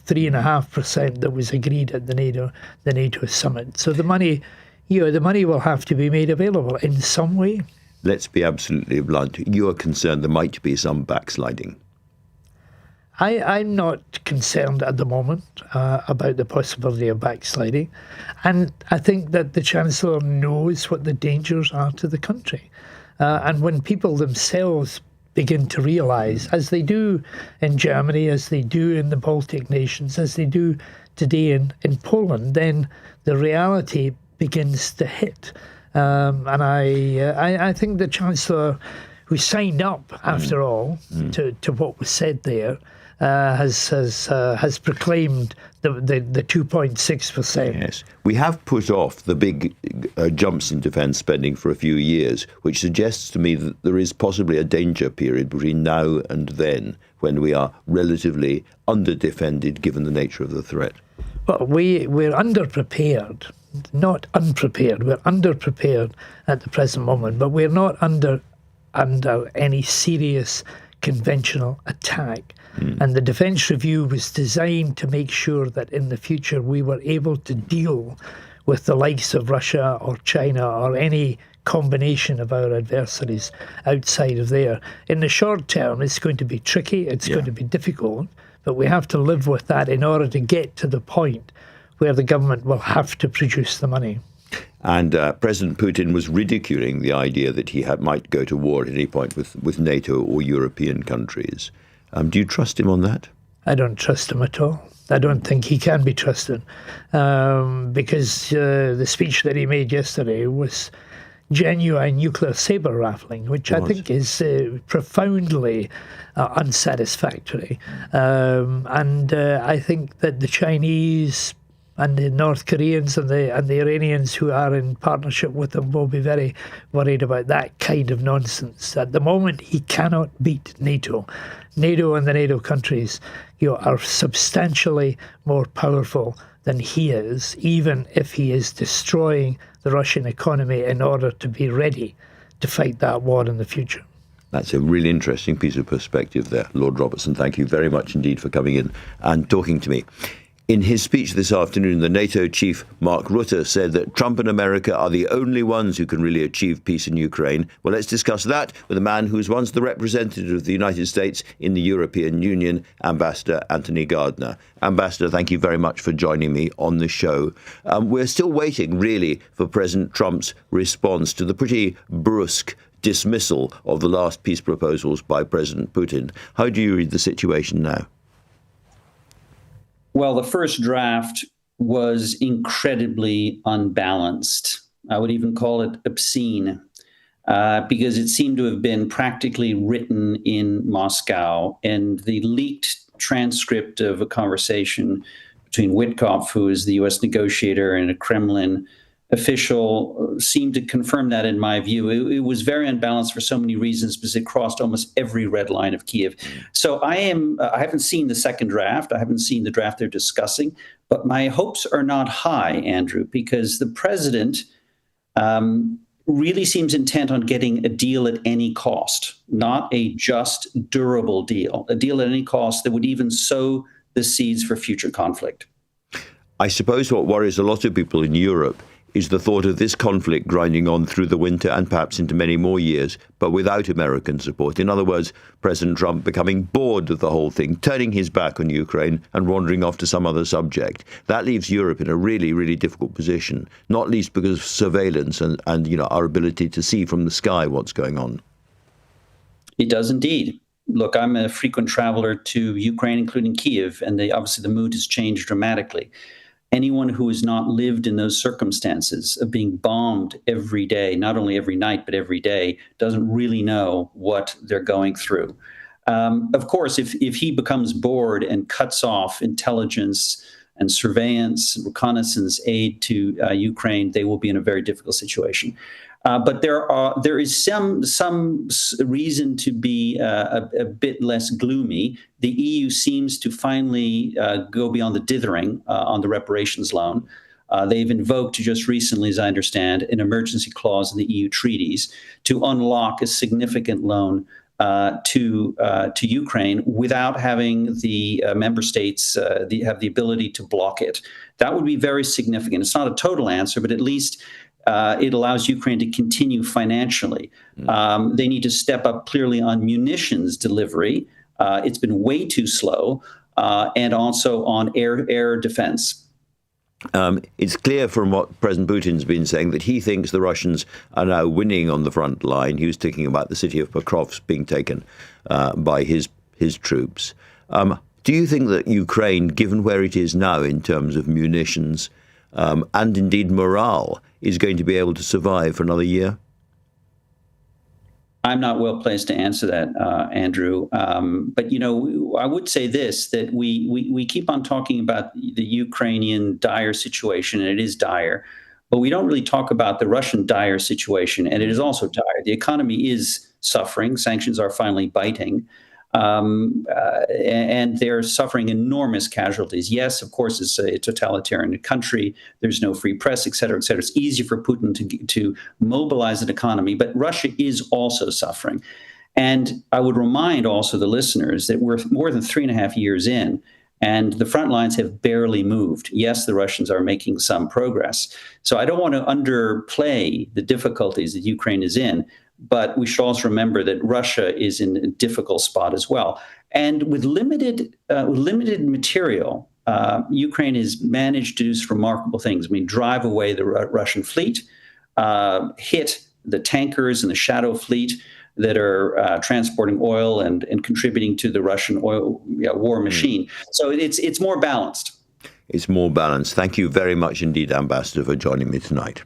3.5% that was agreed at the NATO summit. So the money will have to be made available in some way. Let's be absolutely blunt. You are concerned there might be some backsliding. I'm not concerned at the moment about the possibility of backsliding. And I think that the Chancellor knows what the dangers are to the country. And when people themselves begin to realise, as they do in Germany, as they do in the Baltic nations, as they do today in Poland, then the reality begins to hit. And I think the Chancellor, who signed up, after all, to what was said there, has proclaimed the 2.6%. Yes, we have put off the big jumps in defence spending for a few years, which suggests to me that there is possibly a danger period between now and then when we are relatively under-defended given the nature of the threat. Well, we're underprepared, not unprepared. We're underprepared at the present moment, but we're not under any serious conventional attack. And the Defence Review was designed to make sure that in the future we were able to deal with the likes of Russia or China or any combination of our adversaries outside of there. In the short term, it's going to be tricky, it's going to be difficult, but we have to live with that in order to get to the point where the government will have to produce the money. And President Putin was ridiculing the idea that he might go to war at any point with NATO or European countries. Do you trust him on that? I don't trust him at all. I don't think he can be trusted because the speech that he made yesterday was genuine nuclear saber rattling, which I think is profoundly unsatisfactory. And I think that the Chinese and the North Koreans and the Iranians who are in partnership with them will be very worried about that kind of nonsense. At the moment, he cannot beat NATO. NATO and the NATO countries, are substantially more powerful than he is, even if he is destroying the Russian economy in order to be ready to fight that war in the future. That's a really interesting piece of perspective there. Lord Robertson, thank you very much indeed for coming in and talking to me. In his speech this afternoon, the NATO chief, Mark Rutte, said that Trump and America are the only ones who can really achieve peace in Ukraine. Well, let's discuss that with a man who was once the representative of the United States in the European Union, Ambassador Anthony Gardner. Ambassador, thank you very much for joining me on the show. We're still waiting, really, for President Trump's response to the pretty brusque dismissal of the last peace proposals by President Putin. How do you read the situation now? Well, the first draft was incredibly unbalanced. I would even call it obscene, because it seemed to have been practically written in Moscow. And the leaked transcript of a conversation between Witkoff, who is the U.S. negotiator, and a Kremlin official seemed to confirm that, in my view. It was very unbalanced for so many reasons because it crossed almost every red line of Kiev. So I haven't seen the second draft. I haven't seen the draft they're discussing, but my hopes are not high, Andrew, because the president really seems intent on getting a deal at any cost, not a just, durable deal, a deal at any cost that would even sow the seeds for future conflict. I suppose what worries a lot of people in Europe is the thought of this conflict grinding on through the winter and perhaps into many more years, but without American support. In other words, President Trump becoming bored of the whole thing, turning his back on Ukraine and wandering off to some other subject. That leaves Europe in a really, really difficult position, not least because of surveillance and our ability to see from the sky what's going on. It does indeed. Look, I'm a frequent traveler to Ukraine, including Kiev, and obviously the mood has changed dramatically. Anyone who has not lived in those circumstances of being bombed every day, not only every night, but every day, doesn't really know what they're going through. Of course, if he becomes bored and cuts off intelligence and surveillance, reconnaissance aid to Ukraine, they will be in a very difficult situation. But there is some reason to be a bit less gloomy. The EU seems to finally go beyond the dithering on the reparations loan. They've invoked just recently, as I understand, an emergency clause in the EU treaties to unlock a significant loan to Ukraine without having the member states have the ability to block it. That would be very significant. It's not a total answer, but at least it allows Ukraine to continue financially. They need to step up clearly on munitions delivery. It's been way too slow, and also on air defense. It's clear from what President Putin's been saying that he thinks the Russians are now winning on the front line. He was talking about the city of Pokrovsk being taken by his troops. Do you think that Ukraine, given where it is now in terms of munitions and indeed morale, is going to be able to survive for another year? I'm not well placed to answer that, Andrew. But, I would say this, that we keep on talking about the Ukrainian dire situation, and it is dire, but we don't really talk about the Russian dire situation, and it is also dire. The economy is suffering. Sanctions are finally biting. And they're suffering enormous casualties. Yes, of course, it's a totalitarian country. There's no free press, et cetera, et cetera. It's easy for Putin to mobilize an economy, but Russia is also suffering. And I would remind also the listeners that we're more than 3.5 years in, and the front lines have barely moved. Yes, the Russians are making some progress. So I don't want to underplay the difficulties that Ukraine is in, but we should also remember that Russia is in a difficult spot as well. And with limited material, Ukraine has managed to do some remarkable things. I mean, drive away the Russian fleet, hit the tankers and the shadow fleet that are transporting oil and contributing to the Russian oil war machine. So it's more balanced. It's more balanced. Thank you very much indeed, Ambassador, for joining me tonight.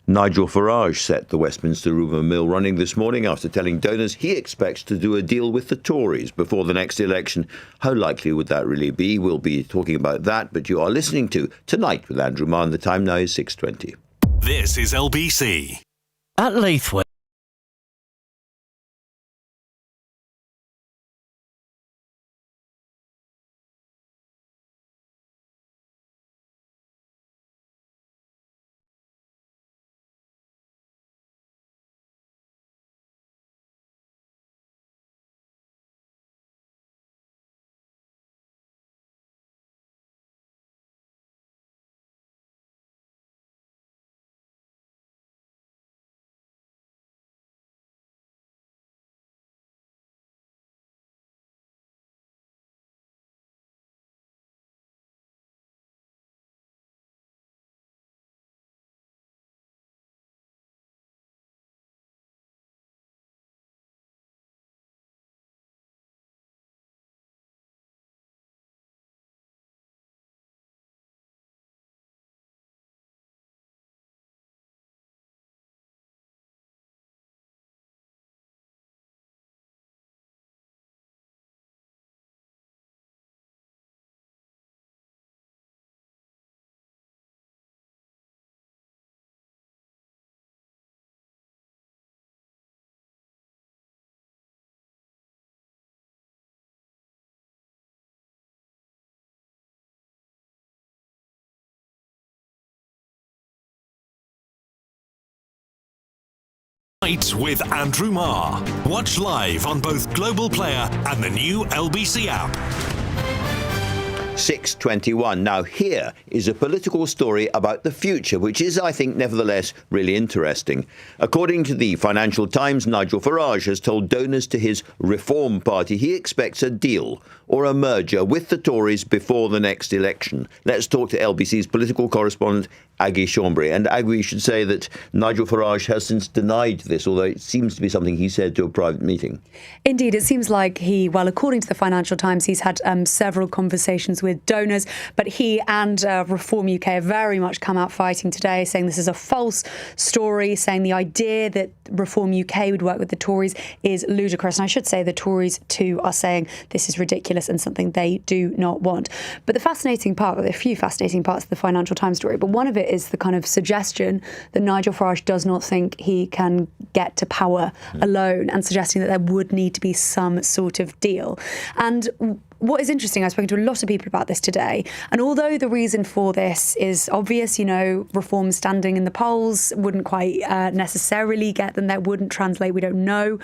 Nigel Farage set the Westminster rumour mill running this morning after telling donors he expects to do a deal with the Tories before the next election. How likely would that really be? We'll be talking about that, but you are listening to Tonight with Andrew Marr, and the time now is 6:20. This is LBC. At Lathwaite. With Andrew Marr. Watch live on both Global Player and the new LBC app. 6:21. Now here is a political story about the future, which is, I think, nevertheless really interesting. According to the Financial Times, Nigel Farage has told donors to his Reform Party he expects a deal or a merger with the Tories before the next election. Let's talk to LBC's political correspondent, Aggie Chambre. And Aggie, we should say that Nigel Farage has since denied this, although it seems to be something he said to a private meeting. Indeed, it seems like according to the Financial Times, he's had several conversations with donors, but he and Reform UK have very much come out fighting today, saying this is a false story, saying the idea that Reform UK would work with the Tories is ludicrous. And I should say the Tories too are saying this is ridiculous and something they do not want. But the fascinating part, there are a few fascinating parts of the Financial Times story, but one of it is the kind of suggestion that Nigel Farage does not think he can get to power alone, and suggesting that there would need to be some sort of deal. And what is interesting, I've spoken to a lot of people about this today, and although the reason for this is obvious, Reform standing in the polls wouldn't quite necessarily get them there, wouldn't translate, we don't know,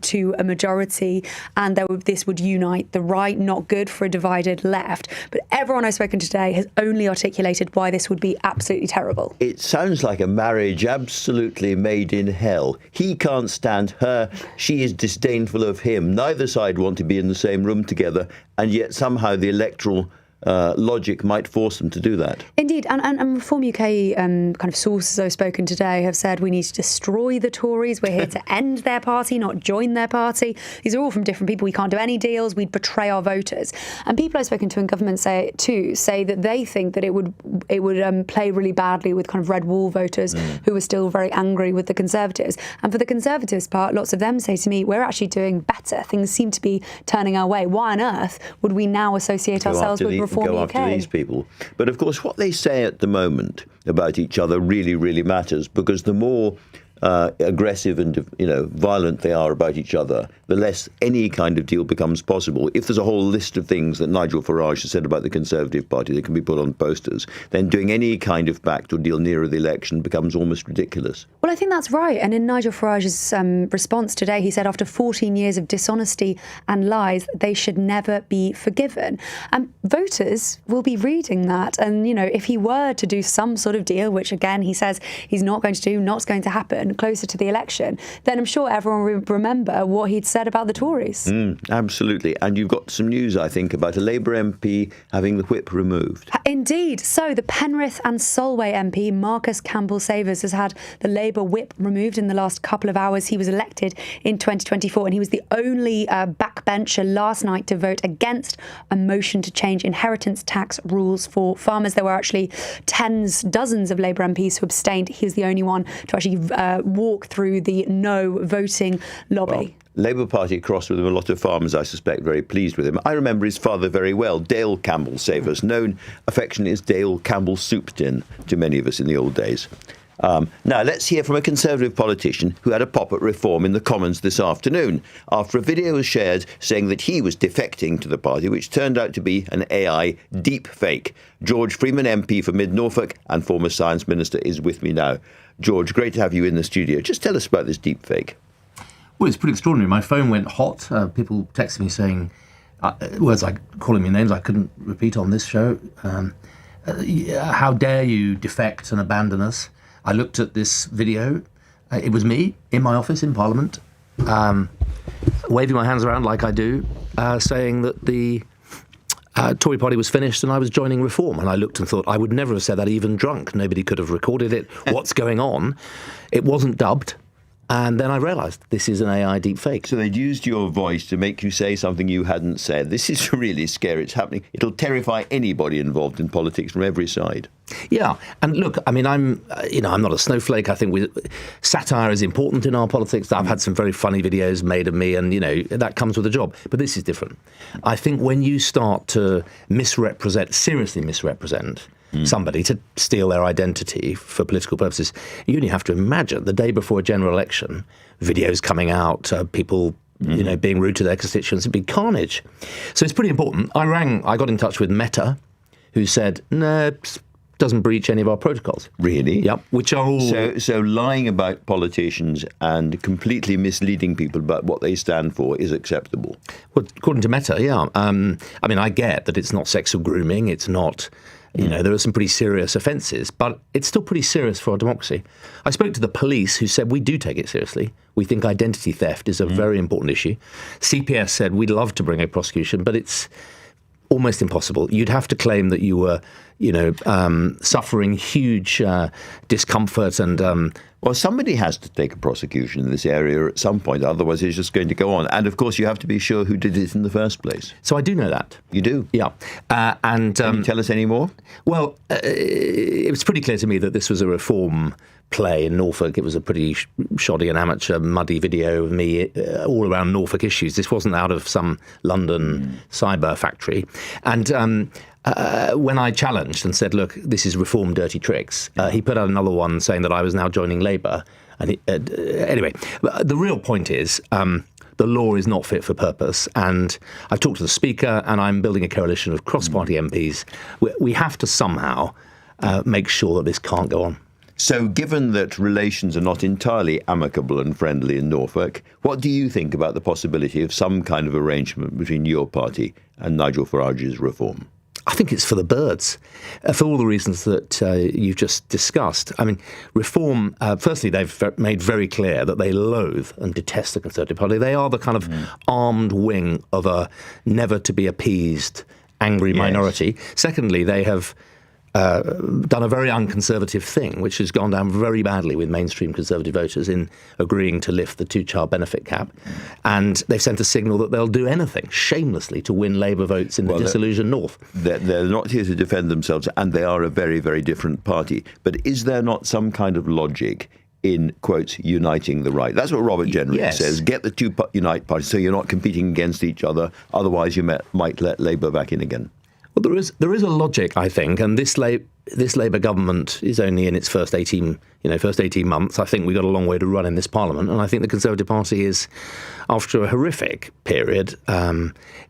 to a majority, and this would unite the right, not good for a divided left. But everyone I've spoken to today has only articulated why this would be absolutely terrible. It sounds like a marriage absolutely made in hell. He can't stand her. She is disdainful of him. Neither side want to be in the same room together, and yet somehow the electoral logic might force them to do that. Indeed, and Reform UK kind of sources I've spoken today have said we need to destroy the Tories. We're here to end their party, not join their party. These are all from different people. We can't do any deals. We'd betray our voters. And people I've spoken to in government say that they think that it would play really badly with kind of red wall voters who are still very angry with the Conservatives. And for the Conservatives part, lots of them say to me, we're actually doing better. Things seem to be turning our way. Why on earth would we now associate ourselves with Reform go UK? after these people? But of course, what they say at the moment about each other really, really matters, because the more aggressive and violent they are about each other, the less any kind of deal becomes possible. If there's a whole list of things that Nigel Farage has said about the Conservative Party that can be put on posters, then doing any kind of backdoor deal nearer the election becomes almost ridiculous. Well, I think that's right. And in Nigel Farage's response today, he said after 14 years of dishonesty and lies, they should never be forgiven. And voters will be reading that. And, if he were to do some sort of deal, which again, he says he's not going to do, not going to happen, closer to the election, then I'm sure everyone will remember what he'd said about the Tories. Absolutely. And you've got some news, I think, about a Labour MP having the whip removed. Indeed. So the Penrith and Solway MP, Marcus Campbell-Savers, has had the Labour whip removed in the last couple of hours. He was elected in 2024, and he was the only backbencher last night to vote against a motion to change inheritance tax rules for farmers. There were actually dozens of Labour MPs who abstained. He was the only one to actually walk through the no voting lobby. Well, Labour Party crossed with him. A lot of farmers, I suspect, very pleased with him. I remember his father very well, Dale Campbell-Savers, known affectionately as Dale Campbell Soup Tin to many of us in the old days. Now, let's hear from a Conservative politician who had a pop at reform in the Commons this afternoon after a video was shared saying that he was defecting to the party, which turned out to be an AI deep fake. George Freeman, MP for Mid-Norfolk and former Science Minister, is with me now. George, great to have you in the studio. Just tell us about this deep fake. Well, it's pretty extraordinary. My phone went hot. People texted me saying words like calling me names I couldn't repeat on this show. How dare you defect and abandon us? I looked at this video. It was me in my office in Parliament, waving my hands around like I do, saying that the Tory party was finished and I was joining Reform. And I looked and thought, I would never have said that even drunk. Nobody could have recorded it. What's going on? It wasn't dubbed. And then I realised this is an AI deep fake. So they'd used your voice to make you say something you hadn't said. This is really scary. It's happening. It'll terrify anybody involved in politics from every side. Yeah, and look, I mean, I'm not a snowflake. I think satire is important in our politics. I've had some very funny videos made of me, and that comes with a job. But this is different. I think when you start to seriously misrepresent somebody to steal their identity for political purposes, you only have to imagine the day before a general election, videos coming out, people being rude to their constituents, it'd be carnage. So it's pretty important. I got in touch with Meta, who said, no, doesn't breach any of our protocols. Really? Yep. Which are all... So lying about politicians and completely misleading people about what they stand for is acceptable? Well, according to Meta, yeah. I mean, I get that it's not sexual grooming, it's not... there are some pretty serious offences, but it's still pretty serious for our democracy. I spoke to the police, who said we do take it seriously. We think identity theft is a very important issue. CPS said we'd love to bring a prosecution, but it's almost impossible. You'd have to claim that you were, suffering huge discomfort and... Well, somebody has to take a prosecution in this area at some point, otherwise it's just going to go on. And, of course, you have to be sure who did it in the first place. So I do know that. You do? Yeah. Can you tell us any more? Well, it was pretty clear to me that this was a reform play in Norfolk. It was a pretty shoddy and amateur, muddy video of me all around Norfolk issues. This wasn't out of some London cyber factory. And... when I challenged and said, look, this is reform dirty tricks, he put out another one saying that I was now joining Labour. And anyway, the real point is the law is not fit for purpose. And I've talked to the Speaker, and I'm building a coalition of cross-party MPs. We have to somehow make sure that this can't go on. So, given that relations are not entirely amicable and friendly in Norfolk, what do you think about the possibility of some kind of arrangement between your party and Nigel Farage's Reform? I think it's for the birds, for all the reasons that you've just discussed. I mean, Reform, firstly, they've made very clear that they loathe and detest the Conservative Party. They are the kind of armed wing of a never-to-be-appeased, angry minority. Secondly, they have done a very unconservative thing, which has gone down very badly with mainstream Conservative voters in agreeing to lift the two-child benefit cap. And they've sent a signal that they'll do anything shamelessly to win Labour votes in the disillusioned North. They're not here to defend themselves, and they are a very, very different party. But is there not some kind of logic in, quotes, uniting the right? That's what Robert generally says. Get the two unite parties so you're not competing against each other. Otherwise, you might let Labour back in again. Well, there is a logic, I think, and this Labour government is only in its first 18 months. I think we've got a long way to run in this Parliament, and I think the Conservative Party is, after a horrific period,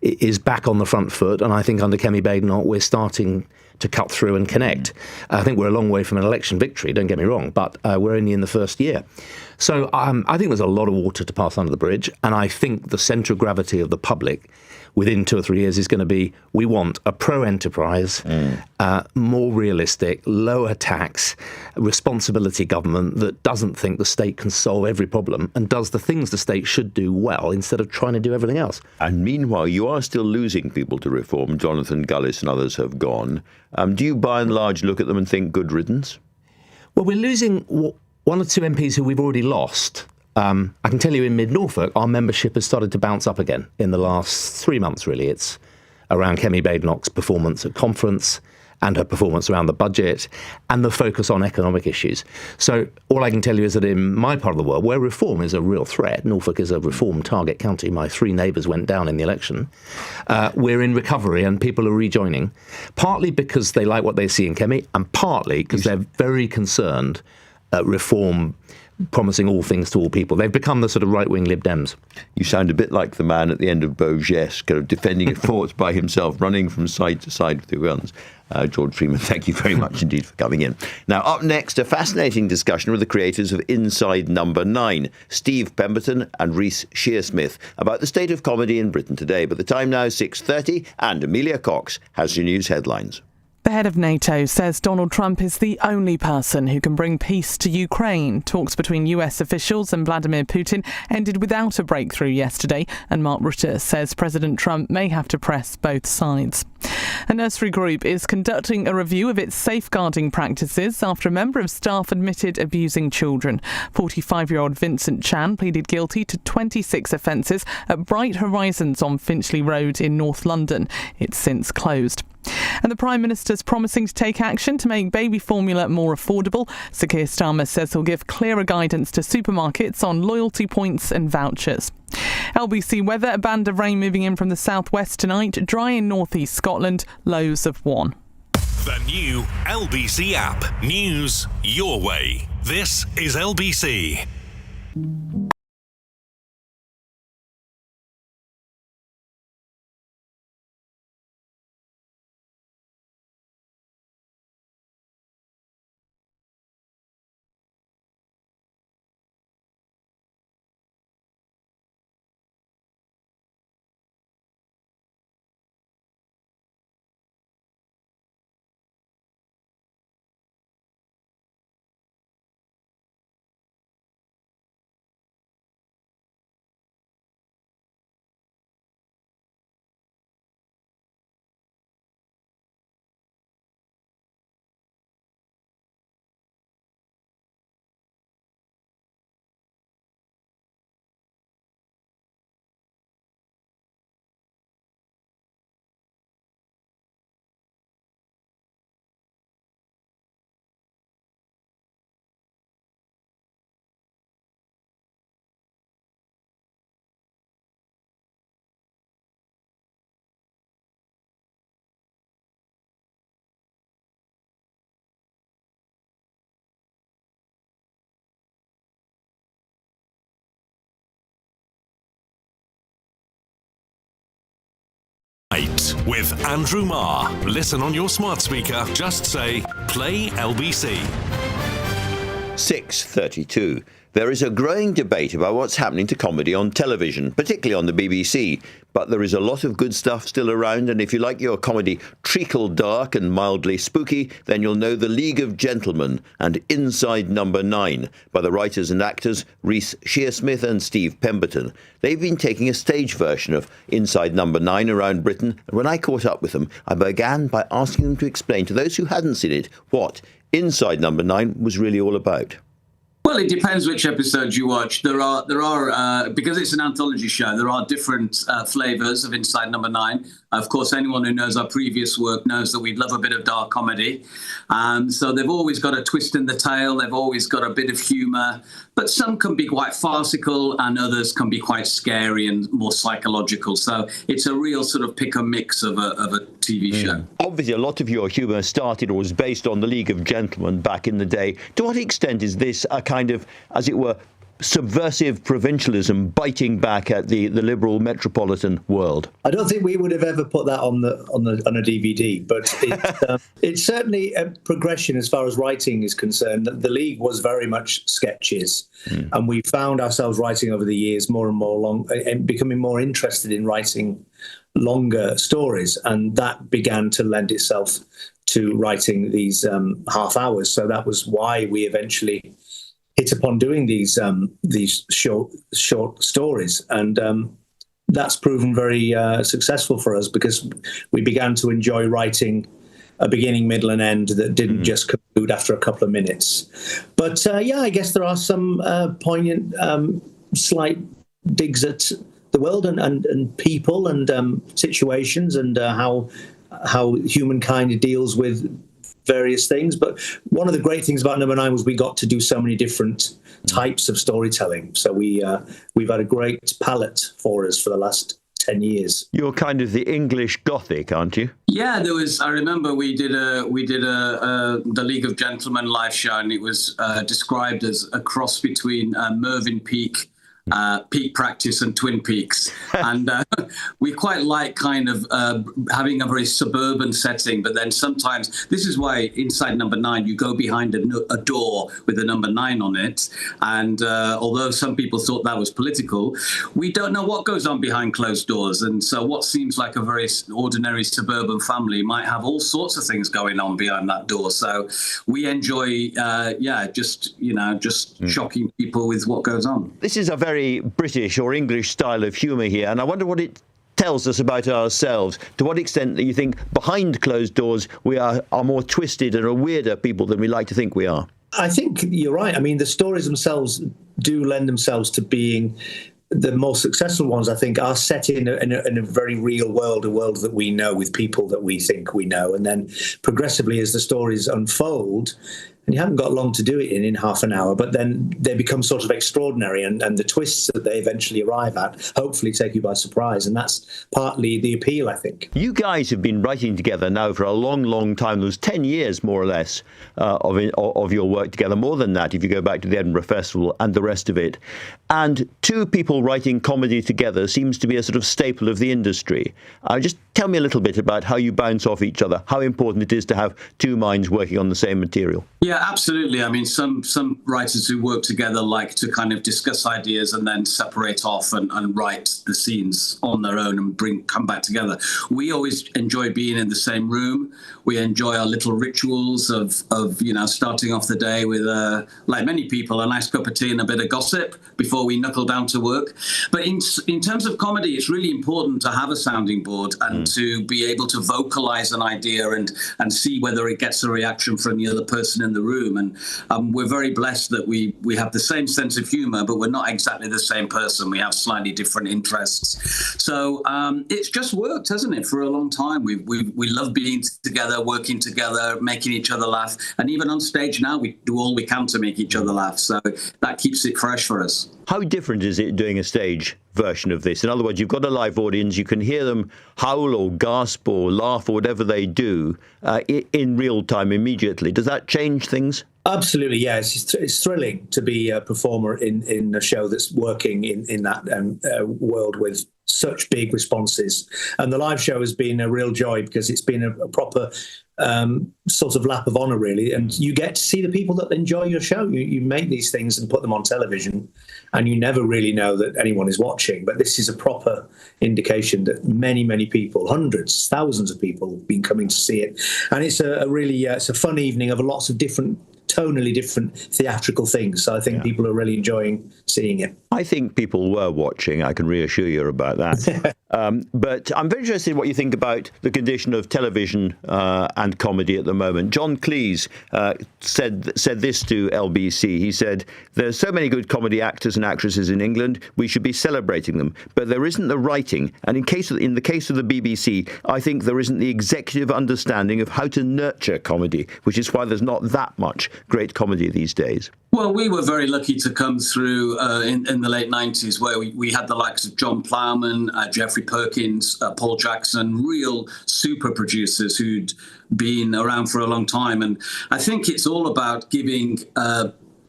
is back on the front foot. And I think under Kemi Badenoch, we're starting to cut through and connect. I think we're a long way from an election victory, don't get me wrong, but we're only in the first year. So I think there's a lot of water to pass under the bridge, and I think the centre of gravity of the public within 2 or 3 years is going to be, we want a pro-enterprise, more realistic, lower tax, responsibility government that doesn't think the state can solve every problem and does the things the state should do well instead of trying to do everything else. And meanwhile, you are still losing people to Reform. Jonathan Gullis and others have gone. Do you, by and large, look at them and think good riddance? Well, we're losing one or two MPs who we've already lost. I can tell you in mid-Norfolk, our membership has started to bounce up again in the last 3 months, really. It's around Kemi Badenoch's performance at conference and her performance around the budget and the focus on economic issues. So all I can tell you is that in my part of the world, where Reform is a real threat, Norfolk is a Reform target county, my 3 neighbours went down in the election, we're in recovery and people are rejoining, partly because they like what they see in Kemi and partly because they're very concerned at Reform promising all things to all people. They've become the sort of right-wing Lib Dems. You sound a bit like the man at the end of Beaugest, kind of defending a fort by himself, running from side to side with your guns. George Freeman, thank you very much indeed for coming in. Now, up next, a fascinating discussion with the creators of Inside Number 9, Steve Pemberton and Reece Shearsmith, about the state of comedy in Britain today. But the time now is 6:30, and Amelia Cox has your news headlines. The head of NATO says Donald Trump is the only person who can bring peace to Ukraine. Talks between US officials and Vladimir Putin ended without a breakthrough yesterday, and Mark Rutte says President Trump may have to press both sides. A nursery group is conducting a review of its safeguarding practices after a member of staff admitted abusing children. 45-year-old Vincent Chan pleaded guilty to 26 offences at Bright Horizons on Finchley Road in North London. It's since closed. And the Prime Minister's promising to take action to make baby formula more affordable. Sir Keir Starmer says he'll give clearer guidance to supermarkets on loyalty points and vouchers. LBC weather, a band of rain moving in from the southwest tonight, dry in northeast Scotland, lows of 1. The new LBC app. News your way. This is LBC. Dannatt with Andrew Marr. Listen on your smart speaker. Just say, play LBC. 6:32. There is a growing debate about what's happening to comedy on television, particularly on the BBC. But there is a lot of good stuff still around, and if you like your comedy treacle dark and mildly spooky, then you'll know The League of Gentlemen and Inside Number 9 by the writers and actors Reece Shearsmith and Steve Pemberton. They've been taking a stage version of Inside Number 9 around Britain, and when I caught up with them, I began by asking them to explain to those who hadn't seen it what Inside Number 9 was really all about. Well, it depends which episodes you watch. There are because it's an anthology show, there are different flavours of Inside Number 9. Of course, anyone who knows our previous work knows that we love a bit of dark comedy. So they've always got a twist in the tale. They've always got a bit of humour. But some can be quite farcical and others can be quite scary and more psychological. So it's a real sort of pick and mix of a TV show. Obviously, a lot of your humour started or was based on The League of Gentlemen back in the day. To what extent is this a kind of, as it were, subversive provincialism biting back at the liberal metropolitan world? I don't think we would have ever put that on a DVD, but it's certainly a progression as far as writing is concerned. The League was very much sketches, and we found ourselves writing over the years more and more and becoming more interested in writing longer stories, and that began to lend itself to writing these half hours. So that was why we eventually hit upon doing these short stories, and that's proven very successful for us because we began to enjoy writing a beginning, middle, and end that didn't just conclude after a couple of minutes. But I guess there are some poignant, slight digs at the world and people and situations and how humankind deals with various things. But one of the great things about Number 9 was we got to do so many different types of storytelling. So we've had a great palette for us for the last 10 years. You're kind of the English Gothic, aren't you? Yeah, there was. I remember we did the League of Gentlemen live show, and it was described as a cross between Mervyn Peake, Peak Practice and Twin Peaks, and we quite like kind of having a very suburban setting, but then sometimes this is why Inside Number 9 you go behind a door with a number 9 on it, and although some people thought that was political, we don't know what goes on behind closed doors, and so what seems like a very ordinary suburban family might have all sorts of things going on behind that door. So we enjoy just shocking people with what goes on. This is a very British or English style of humour here, and I wonder what it tells us about ourselves. To what extent do you think behind closed doors we are more twisted and are weirder people than we like to think we are? I think you're right. I mean, the stories themselves do lend themselves to being the most successful ones. I think are set in a very real world, a world that we know with people that we think we know, and then progressively as the stories unfold, and you haven't got long to do it in half an hour, but then they become sort of extraordinary, and the twists that they eventually arrive at hopefully take you by surprise, and that's partly the appeal, I think. You guys have been writing together now for a long, long time. There was 10 years, more or less, of your work together, more than that if you go back to the Edinburgh Festival and the rest of it. And two people writing comedy together seems to be a sort of staple of the industry. Just tell me a little bit about how you bounce off each other, how important it is to have two minds working on the same material. Yeah, absolutely. I mean, some writers who work together like to kind of discuss ideas and then separate off and write the scenes on their own and come back together. We always enjoy being in the same room. We enjoy our little rituals of starting off the day with, like many people, a nice cup of tea and a bit of gossip before we knuckle down to work. But in terms of comedy, it's really important to have a sounding board and to be able to vocalize an idea and see whether it gets a reaction from the other person in the room. And we're very blessed that we have the same sense of humor, but we're not exactly the same person. We have slightly different interests. So it's just worked, hasn't it, for a long time. We love being together, working together, making each other laugh. And even on stage now, we do all we can to make each other laugh. So that keeps it fresh for us. How different is it doing a stage version of this? In other words, you've got a live audience, you can hear them howl or gasp or laugh or whatever they do in real time immediately. Does that change things? Absolutely, yes. It's thrilling to be a performer in a show that's working in that world with such big responses. And the live show has been a real joy because it's been a proper sort of lap of honour, really. And you get to see the people that enjoy your show. You make these things and put them on television, and you never really know that anyone is watching. But this is a proper indication that many, many people, hundreds, thousands of people have been coming to see it. And it's a really, it's a fun evening of lots of tonally different theatrical things. So I think people are really enjoying seeing it. I think people were watching. I can reassure you about that. But I'm very interested in what you think about the condition of television and comedy at the moment. John Cleese said this to LBC. He said, "There's so many good comedy actors and actresses in England. We should be celebrating them. But there isn't the writing. And in the case of the BBC, I think there isn't the executive understanding of how to nurture comedy, which is why there's not that much great comedy these days." Well, we were very lucky to come through in the late 90s, where we had the likes of John Plowman, Jeffrey Perkins, Paul Jackson, real super producers who'd been around for a long time. And I think it's all about giving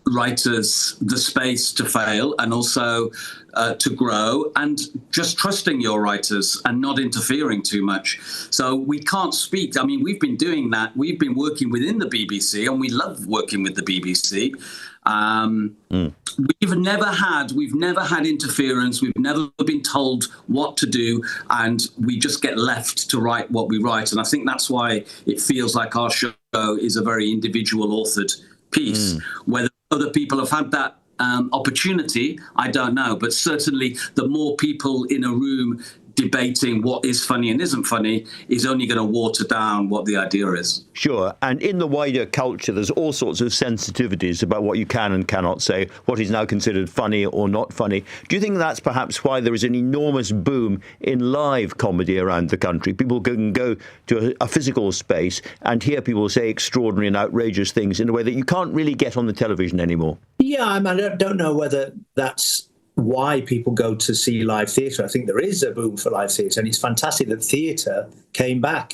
writers the space to fail and also to grow, and just trusting your writers and not interfering too much. So we can't speak. I mean, we've been doing that. We've been working within the BBC, and we love working with the BBC. We've never had interference. We've never been told what to do, and we just get left to write what we write. And I think that's why it feels like our show is a very individual authored piece. Whether other people have had that opportunity, I don't know. But certainly the more people in a room debating what is funny and isn't funny is only going to water down what the idea is. Sure. And in the wider culture, there's all sorts of sensitivities about what you can and cannot say, what is now considered funny or not funny. Do you think that's perhaps why there is an enormous boom in live comedy around the country? People can go to a physical space and hear people say extraordinary and outrageous things in a way that you can't really get on the television anymore. Yeah, I mean, I don't know whether that's why people go to see live theatre. I think there is a boom for live theatre, and it's fantastic that theatre came back.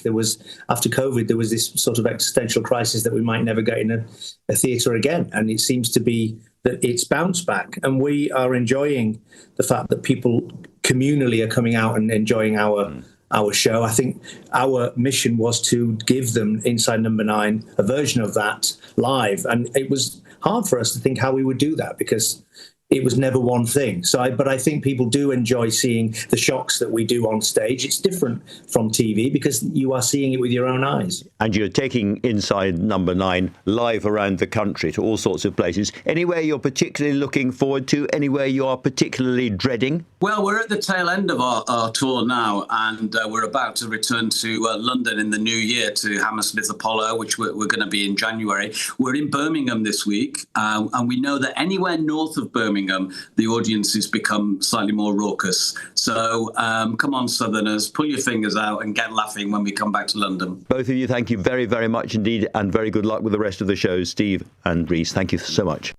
After COVID, there was this sort of existential crisis that we might never get in a theatre again, and it seems to be that it's bounced back, and we are enjoying the fact that people communally are coming out and enjoying our show. I think our mission was to give them Inside Number 9, a version of that live, and it was hard for us to think how we would do that because it was never one thing. But I think people do enjoy seeing the shocks that we do on stage. It's different from TV because you are seeing it with your own eyes. And you're taking Inside Number 9 live around the country to all sorts of places. Anywhere you're particularly looking forward to? Anywhere you are particularly dreading? Well, we're at the tail end of our tour now, and we're about to return to London in the new year to Hammersmith Apollo, which we're going to be in January. We're in Birmingham this week, and we know that anywhere north of Birmingham, the audiences become slightly more raucous. So come on, Southerners, pull your fingers out and get laughing when we come back to London. Both of you, thank you very, very much indeed, and very good luck with the rest of the shows. Steve and Reece, thank you so much.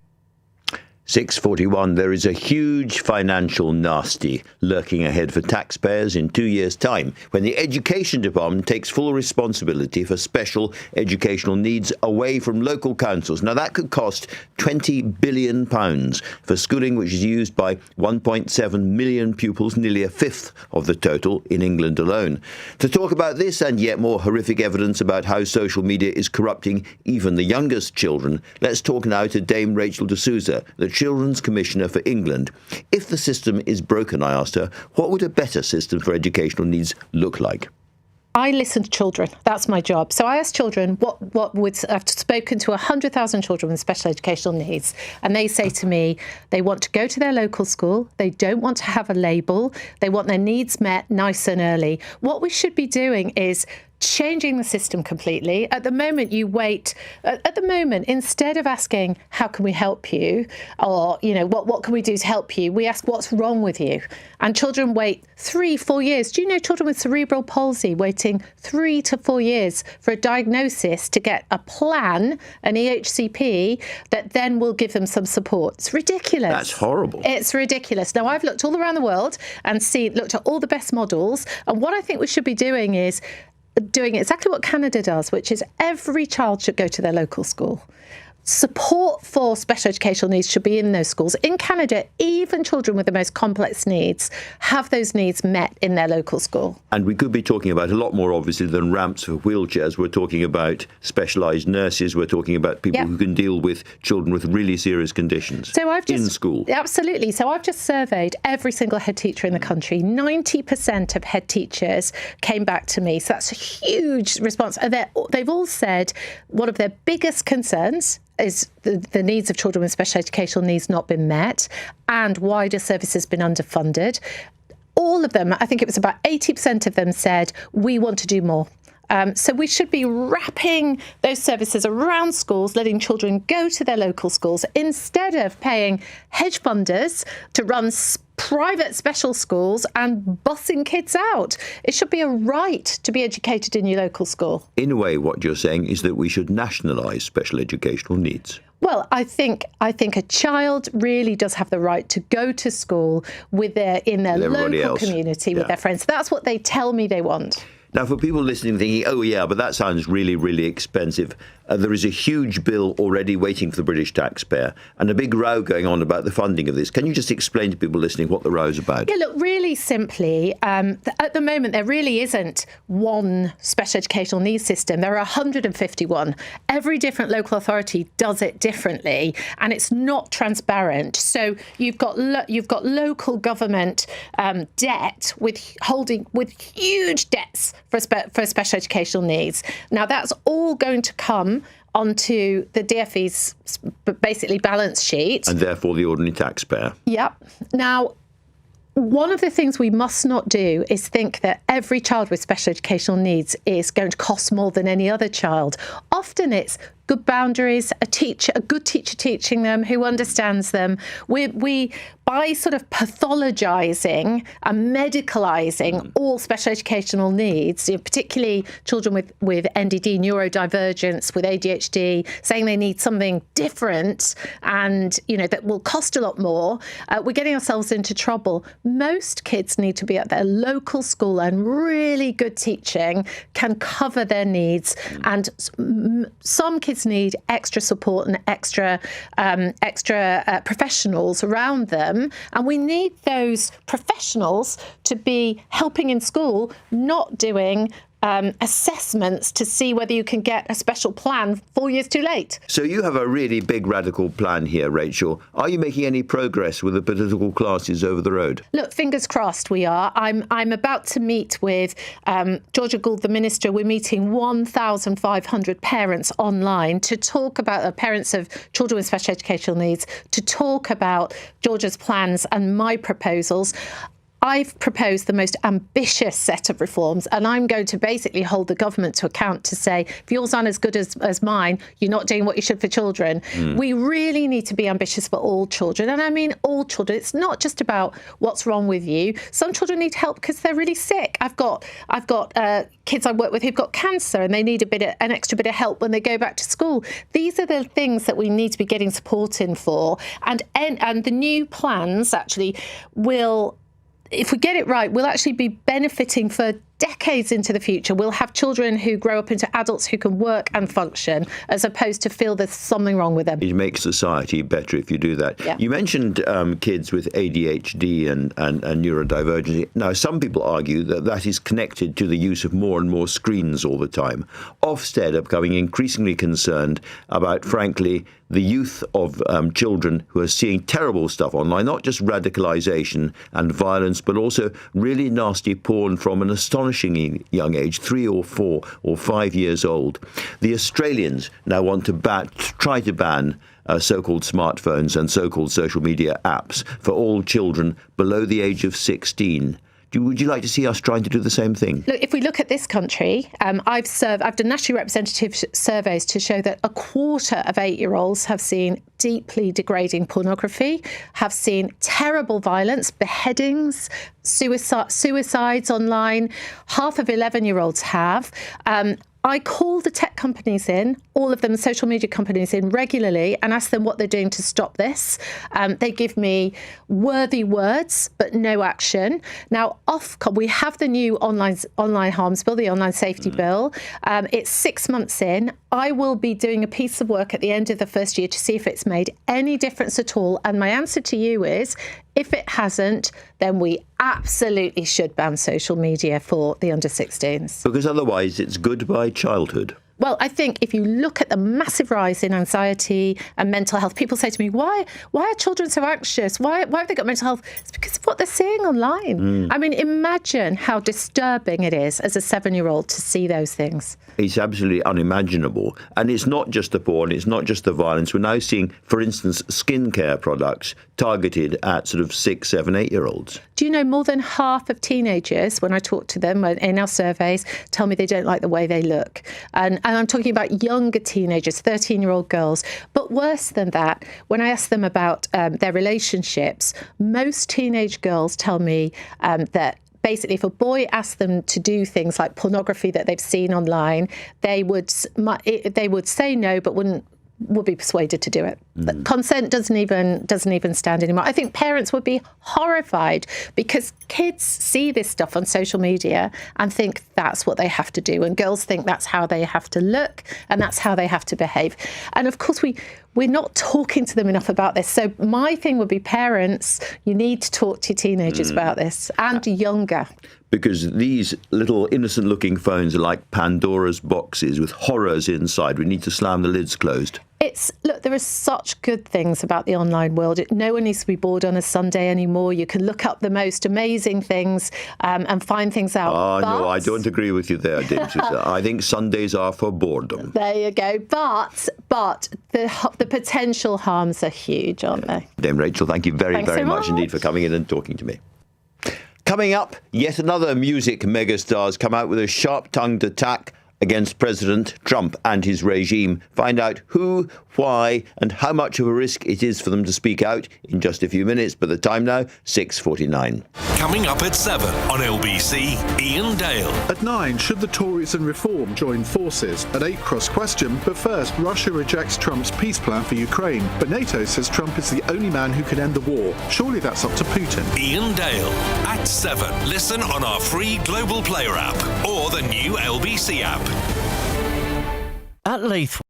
6:41, there is a huge financial nasty lurking ahead for taxpayers in 2 years' time when the Education Department takes full responsibility for special educational needs away from local councils. Now, that could cost £20 billion for schooling, which is used by 1.7 million pupils, nearly a fifth of the total in England alone. To talk about this and yet more horrific evidence about how social media is corrupting even the youngest children, let's talk now to Dame Rachel de Souza, the Children's Commissioner for England. If the system is broken, I asked her, what would a better system for educational needs look like? I listen to children. That's my job. So I ask children what would... I've spoken to 100,000 children with special educational needs, and they say to me they want to go to their local school, they don't want to have a label, they want their needs met nice and early. What we should be doing is changing the system completely. At the moment, you wait. At the moment, instead of asking, how can we help you? Or, what can we do to help you? We ask, what's wrong with you? And children wait 3-4 years. Do you know children with cerebral palsy waiting 3 to 4 years for a diagnosis to get a plan, an EHCP, that then will give them some support? It's ridiculous. That's horrible. It's ridiculous. Now, I've looked all around the world and looked at all the best models. And what I think we should be doing is doing exactly what Canada does, which is every child should go to their local school. support for special educational needs should be in those schools. In Canada, even children with the most complex needs have those needs met in their local school. And we could be talking about a lot more, obviously, than ramps for wheelchairs. We're talking about specialised nurses. We're talking about people who can deal with children with really serious conditions in school. Absolutely. So I've just surveyed every single head teacher in the country. 90% of head teachers came back to me. So that's a huge response. And they've all said one of their biggest concerns is the needs of children with special educational needs not been met, and wider services been underfunded. All of them, I think it was about 80% of them, said, we want to do more. So we should be wrapping those services around schools, letting children go to their local schools instead of paying hedge funders to run private special schools and bussing kids out. It should be a right to be educated in your local school. In a way, what you're saying is that we should nationalise special educational needs. Well, I think a child really does have the right to go to school in their local community with their friends. That's what they tell me they want. Now, for people listening thinking, oh, yeah, but that sounds really, really expensive, there is a huge bill already waiting for the British taxpayer and a big row going on about the funding of this. Can you just explain to people listening what the row's about? Yeah, look, really simply, at the moment, there really isn't one special educational needs system. There are 151. Every different local authority does it differently, and it's not transparent. So you've got local government debt with huge debts for special educational needs. Now, that's all going to come onto the DfE's basically balance sheet. And therefore the ordinary taxpayer. Yep. Now, one of the things we must not do is think that every child with special educational needs is going to cost more than any other child. Often it's good boundaries, a good teacher teaching them who understands them. We by sort of pathologizing and medicalizing all special educational needs, particularly children with NDD, neurodivergence, with ADHD, saying they need something different and, that will cost a lot more, we're getting ourselves into trouble. Most kids need to be at their local school, and really good teaching can cover their needs. And some kids need extra support and extra professionals around them. And we need those professionals to be helping in school, not doing assessments to see whether you can get a special plan 4 years too late. So you have a really big radical plan here, Rachel. Are you making any progress with the political classes over the road? Look, fingers crossed we are. I'm about to meet with Georgia Gould, the minister. We're meeting 1,500 parents online to talk about parents of children with special educational needs, to talk about Georgia's plans and my proposals. I've proposed the most ambitious set of reforms, and I'm going to basically hold the government to account to say, if yours aren't as good as mine, you're not doing what you should for children. We really need to be ambitious for all children. And I mean all children. It's not just about what's wrong with you. Some children need help because they're really sick. I've got kids I work with who've got cancer, and they need an extra bit of help when they go back to school. These are the things that we need to be getting support in for. And the new plans actually will, if we get it right, we'll actually be benefiting for decades into the future. We'll have children who grow up into adults who can work and function, as opposed to feel there's something wrong with them. It makes society better if you do that. Yeah. You mentioned kids with ADHD and neurodivergency. Now, some people argue that is connected to the use of more and more screens all the time. Ofsted are becoming increasingly concerned about, frankly, the youth of children who are seeing terrible stuff online, not just radicalisation and violence, but also really nasty porn from an astonishingly young age, 3 or 4 or 5 years old. The Australians now want to try to ban so-called smartphones and so-called social media apps for all children below the age of 16. Would you like to see us trying to do the same thing? Look, if we look at this country, I've done nationally representative surveys to show that a quarter of 8-year-olds have seen deeply degrading pornography, have seen terrible violence, beheadings, suicides online. Half of 11-year-olds have. I call the tech companies in, all of them, the social media companies in regularly, and ask them what they're doing to stop this. They give me worthy words, but no action. Now, we have the new online harms bill, the online safety bill. It's 6 months in. I will be doing a piece of work at the end of the first year to see if it's made any difference at all. And my answer to you is, if it hasn't, then we absolutely should ban social media for the under 16s. Because otherwise it's goodbye childhood. Well, I think if you look at the massive rise in anxiety and mental health, people say to me, why are children so anxious? Why have they got mental health? It's because of what they're seeing online. I mean, imagine how disturbing it is as a 7-year-old to see those things. It's absolutely unimaginable. And it's not just the porn, it's not just the violence. We're now seeing, for instance, skincare products targeted at sort of 6, 7, 8-year-olds. Do you know more than half of teenagers, when I talk to them in our surveys, tell me they don't like the way they look? And I'm talking about younger teenagers, 13-year-old girls. But worse than that, when I ask them about their relationships, most teenage girls tell me that basically, if a boy asked them to do things like pornography that they've seen online, they would say no, but would be persuaded to do it. Consent doesn't even stand anymore. I think parents would be horrified because kids see this stuff on social media and think that's what they have to do, and girls think that's how they have to look and that's how they have to behave. And of course, we're not talking to them enough about this. So my thing would be, parents, you need to talk to your teenagers about this, and younger. Because these little innocent-looking phones are like Pandora's boxes with horrors inside. We need to slam the lids closed. Look, there are such good things about the online world. No one needs to be bored on a Sunday anymore. You can look up the most amazing things and find things out. No, I don't agree with you there, Dame Souza. I think Sundays are for boredom. There you go. But the potential harms are huge, aren't they? Dame Rachel, thank you very much indeed for coming in and talking to me. Coming up, yet another music megastar's come out with a sharp-tongued attack against President Trump and his regime. Find out who, why, and how much of a risk it is for them to speak out in just a few minutes. But the time now, 6:49. Coming up at 7 on LBC, Ian Dale. At 9, should the Tories and Reform join forces? At 8, cross-question. But first, Russia rejects Trump's peace plan for Ukraine. But NATO says Trump is the only man who can end the war. Surely that's up to Putin. Ian Dale at 7. Listen on our free Global Player app or the new LBC app. At Leith.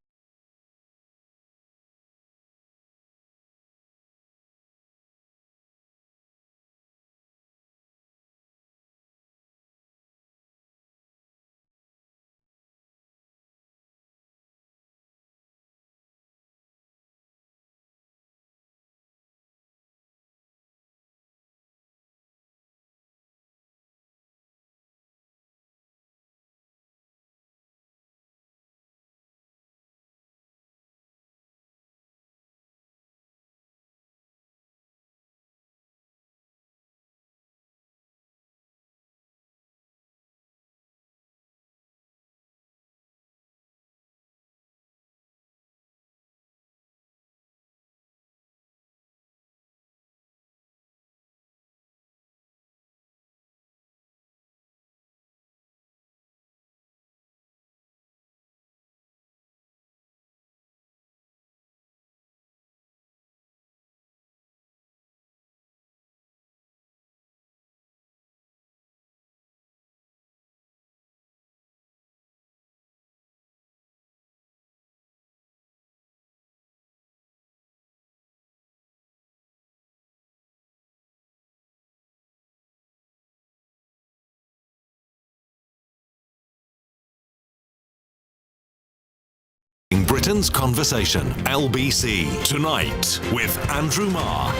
Britain's Conversation, LBC, tonight with Andrew Marr.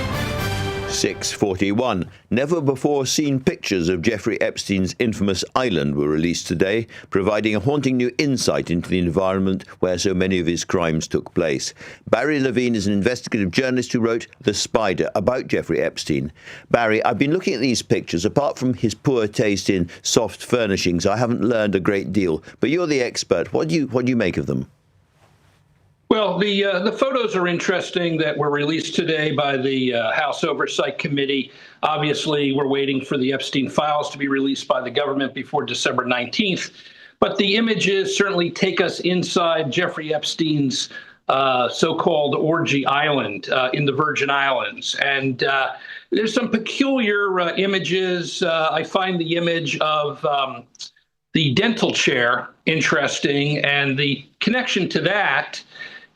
6:41. Never before seen pictures of Jeffrey Epstein's infamous island were released today, providing a haunting new insight into the environment where so many of his crimes took place. Barry Levine is an investigative journalist who wrote The Spider about Jeffrey Epstein. Barry, I've been looking at these pictures. Apart from his poor taste in soft furnishings, I haven't learned a great deal. But you're the expert. What do you make of them? Well, the photos are interesting that were released today by the House Oversight Committee. Obviously, we're waiting for the Epstein files to be released by the government before December 19th. But the images certainly take us inside Jeffrey Epstein's so-called orgy island in the Virgin Islands. And there's some peculiar images. I find the image of the dental chair interesting, and the connection to that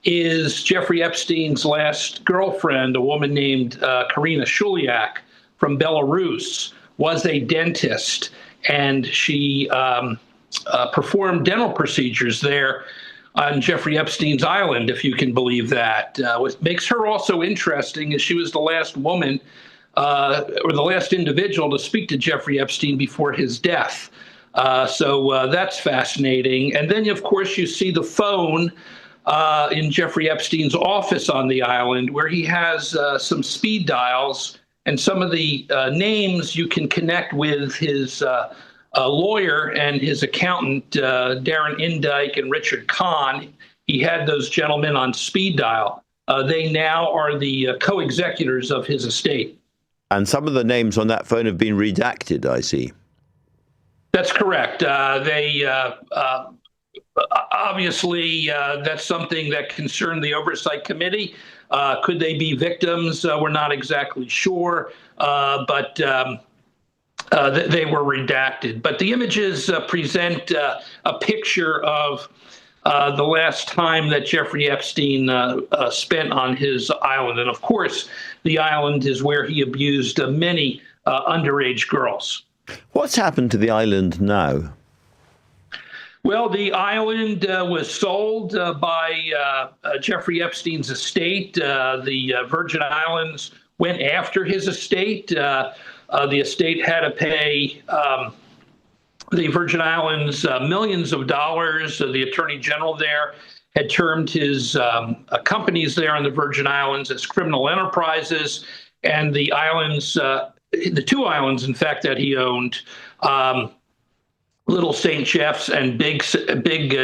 is Jeffrey Epstein's last girlfriend, a woman named Karina Shuliak from Belarus, was a dentist, and she performed dental procedures there on Jeffrey Epstein's island, if you can believe that. What makes her also interesting is she was the last woman or the last individual to speak to Jeffrey Epstein before his death. So that's fascinating. And then, of course, you see the phone in Jeffrey Epstein's office on the island, where he has some speed dials, and some of the names you can connect with his lawyer and his accountant, Darren Indyke and Richard Kahn. He had those gentlemen on speed dial. They now are the co-executors of his estate. And some of the names on that phone have been redacted, I see. That's correct. Obviously, that's something that concerned the Oversight Committee. Could they be victims? We're not exactly sure, but they were redacted. But the images present a picture of the last time that Jeffrey Epstein spent on his island. And of course, the island is where he abused many underage girls. What's happened to the island now? Well, the island was sold by Jeffrey Epstein's estate. The Virgin Islands went after his estate. The estate had to pay the Virgin Islands millions of dollars. The Attorney General there had termed his companies there on the Virgin Islands as criminal enterprises, and the islands, the two islands, in fact, that he owned, Little St. Jeff's and Big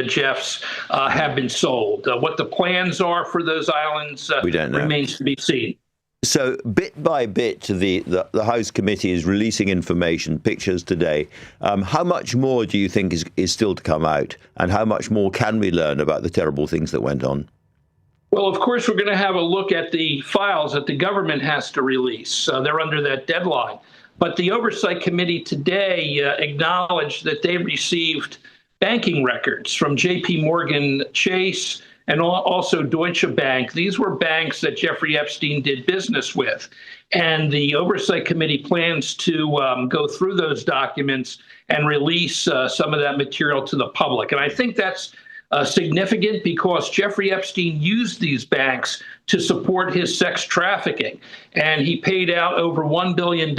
Jeff's, have been sold. What the plans are for those islands remains to be seen. So bit by bit, the House Committee is releasing information, pictures today. How much more do you think is still to come out? And how much more can we learn about the terrible things that went on? Well, of course, we're going to have a look at the files that the government has to release. They're under that deadline. But the Oversight Committee today acknowledged that they received banking records from J.P. Morgan Chase and also Deutsche Bank. These were banks that Jeffrey Epstein did business with. And the Oversight Committee plans to go through those documents and release some of that material to the public. And I think that's significant because Jeffrey Epstein used these banks to support his sex trafficking. And he paid out over $1 billion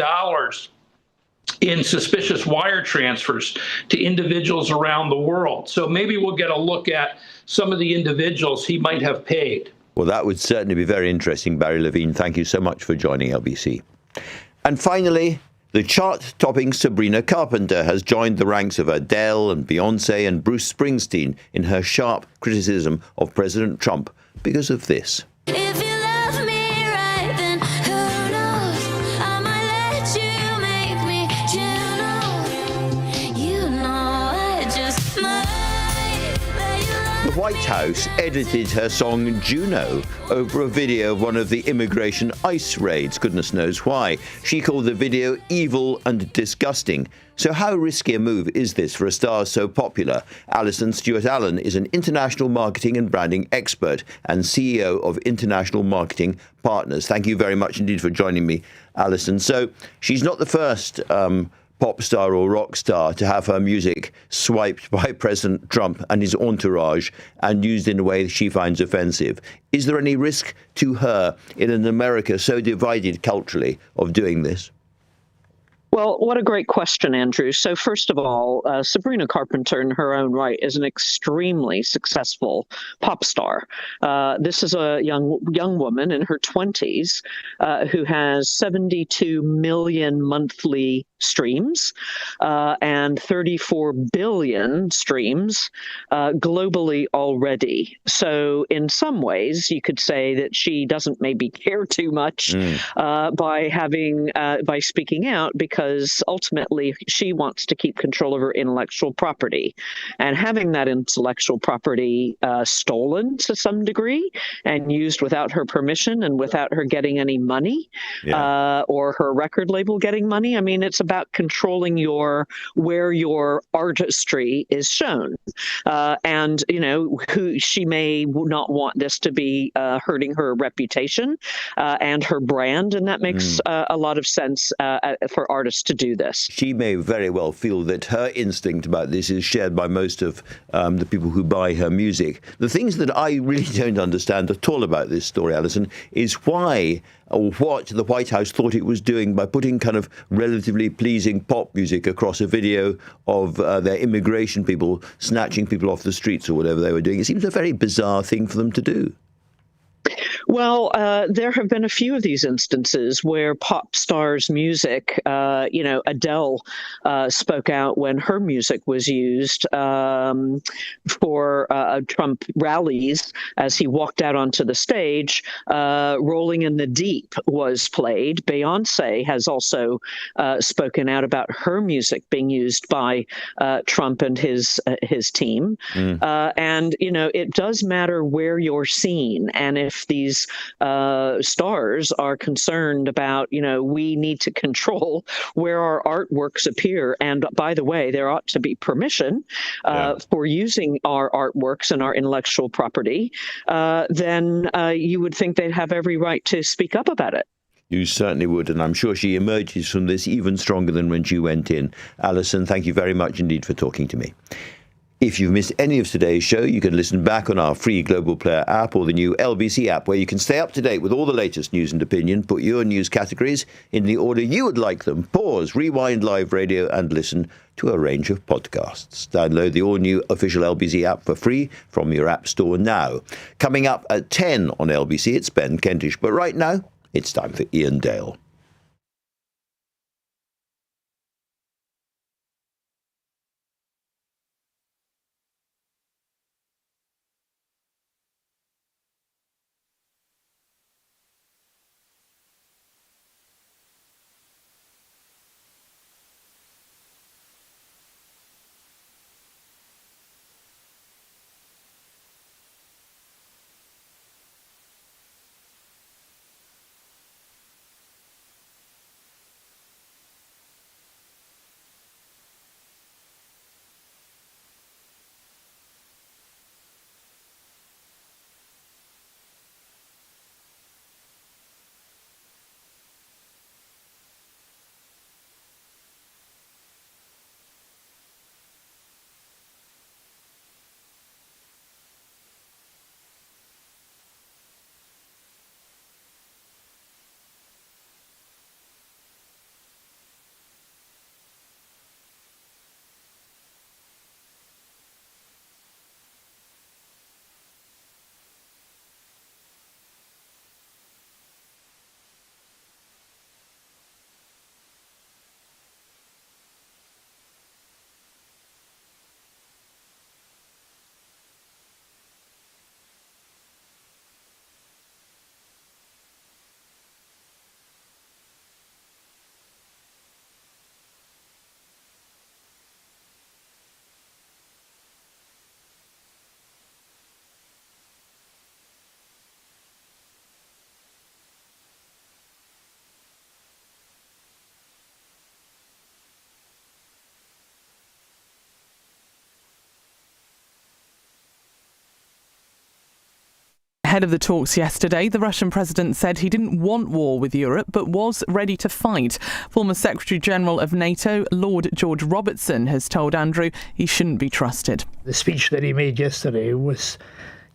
in suspicious wire transfers to individuals around the world. So maybe we'll get a look at some of the individuals he might have paid. Well, that would certainly be very interesting, Barry Levine. Thank you so much for joining LBC. And finally, the chart-topping Sabrina Carpenter has joined the ranks of Adele and Beyonce and Bruce Springsteen in her sharp criticism of President Trump because of this. If you love me right, then who knows? I might let you make me, you know, I just might let you love. The White House edited her song Juno over a video of one of the immigration ICE raids. Goodness knows why. She called the video evil and disgusting. So how risky a move is this for a star so popular? Alison Stewart-Allen is an international marketing and branding expert and CEO of International Marketing Partners. Thank you very much indeed for joining me, Alison. So she's not the first pop star or rock star to have her music swiped by President Trump and his entourage and used in a way that she finds offensive. Is there any risk to her in an America so divided culturally of doing this? Well, what a great question, Andrew. So first of all, Sabrina Carpenter in her own right is an extremely successful pop star. This is a young woman in her 20s who has 72 million monthly streams and 34 billion streams globally already. So in some ways, you could say that she doesn't maybe care too much by speaking out, because ultimately she wants to keep control of her intellectual property. And having that intellectual property stolen to some degree and used without her permission and without her getting any money or her record label getting money, I mean, it's about controlling where your artistry is shown. And, you know, she may not want this to be hurting her reputation and her brand. And that makes a lot of sense for artists to do this. She may very well feel that her instinct about this is shared by most of the people who buy her music. The things that I really don't understand at all about this story, Alison, is why or what the White House thought it was doing by putting kind of relatively pleasing pop music across a video of their immigration people snatching people off the streets or whatever they were doing. It seems a very bizarre thing for them to do. Well, there have been a few of these instances where pop stars' music, Adele spoke out when her music was used for Trump rallies as he walked out onto the stage. Rolling in the Deep was played. Beyonce has also spoken out about her music being used by Trump and his team. And, you know, it does matter where you're seen. And if these stars are concerned about, you know, we need to control where our artworks appear. And by the way, there ought to be permission for using our artworks and our intellectual property. Then you would think they'd have every right to speak up about it. You certainly would, and I'm sure she emerges from this even stronger than when she went in. Alison, thank you very much indeed for talking to me. If you've missed any of today's show, you can listen back on our free Global Player app or the new LBC app, where you can stay up to date with all the latest news and opinion, put your news categories in the order you would like them, pause, rewind live radio, and listen to a range of podcasts. Download the all-new official LBC app for free from your app store now. Coming up at 10 on LBC, it's Ben Kentish, but right now, it's time for Ian Dale. Ahead of the talks yesterday, the Russian president said he didn't want war with Europe, but was ready to fight. Former Secretary General of NATO, Lord George Robertson, has told Andrew he shouldn't be trusted. The speech that he made yesterday was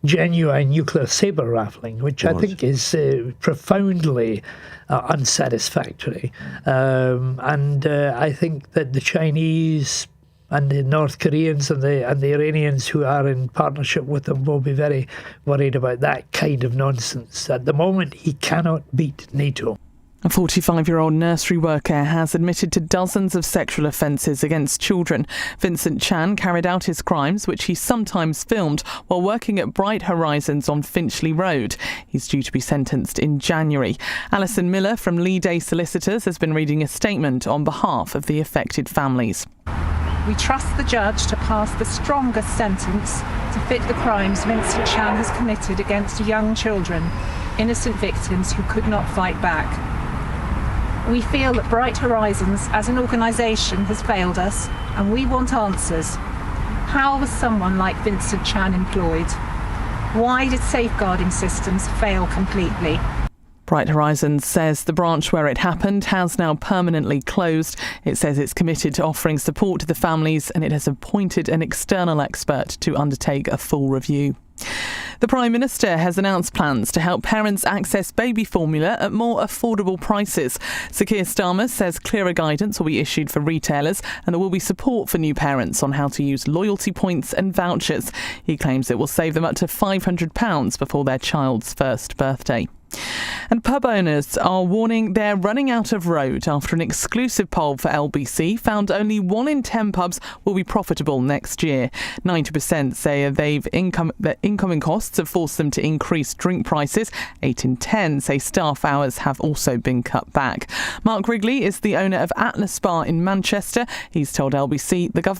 genuine nuclear saber rattling, which I think is profoundly unsatisfactory. And I think that the Chinese and the North Koreans and the Iranians who are in partnership with them will be very worried about that kind of nonsense. At the moment, he cannot beat NATO. A 45-year-old nursery worker has admitted to dozens of sexual offences against children. Vincent Chan carried out his crimes, which he sometimes filmed, while working at Bright Horizons on Finchley Road. He's due to be sentenced in January. Alison Miller from Lee Day Solicitors has been reading a statement on behalf of the affected families. We trust the judge to pass the strongest sentence to fit the crimes Vincent Chan has committed against young children, innocent victims who could not fight back. We feel that Bright Horizons as an organisation has failed us, and we want answers. How was someone like Vincent Chan employed? Why did safeguarding systems fail completely? Bright Horizons says the branch where it happened has now permanently closed. It says it's committed to offering support to the families, and it has appointed an external expert to undertake a full review. The Prime Minister has announced plans to help parents access baby formula at more affordable prices. Sir Keir Starmer says clearer guidance will be issued for retailers, and there will be support for new parents on how to use loyalty points and vouchers. He claims it will save them up to £500 before their child's first birthday. And pub owners are warning they're running out of road after an exclusive poll for LBC found only 1 in 10 pubs will be profitable next year. 90% say their incoming costs have forced them to increase drink prices. 8 in 10 say staff hours have also been cut back. Mark Wrigley is the owner of Atlas Bar in Manchester. He's told LBC the government